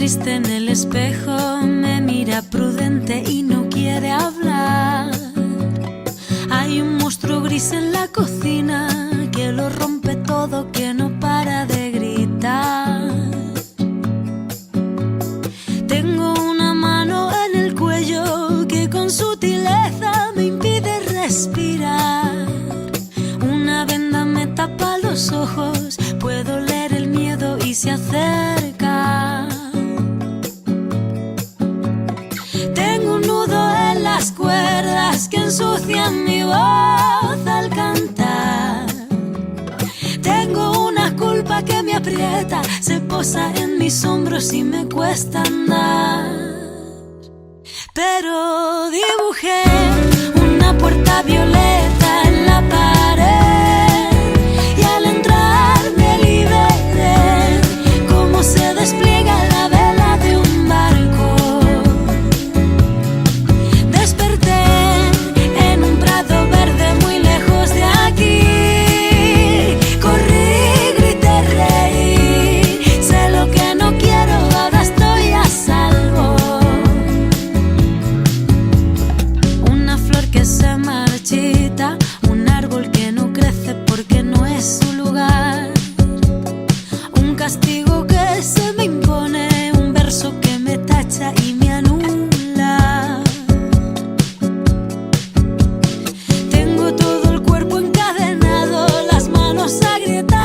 triste en el espejo, me mira prudente y no quiere hablar. Hay un monstruo gris en la cocina que lo rompe todo, que no para de gritar. Tengo una mano en el cuello que con sutileza me impide respirar. Una venda me tapa los ojos, puedo leer el miedo y se acerca. Tengo un nudo en las cuerdas que ensucian mi voz al cantar. Tengo una culpa que me aprieta, se posa en mis hombros y me cuesta andar. Pero dibujé una puerta violeta en la pared y al entrar me liberé, como se despliega la vela de un barco. Desperté en un prado verde muy lejos de aquí. Corrí, grité, reí, sé lo que no quiero, ahora estoy a salvo. Una flor que se marchita, un árbol que no crece porque no es su lugar. Un castigo que se me impone, un verso que me tacha y me anula. Tengo todo el cuerpo encadenado, las manos agrietadas.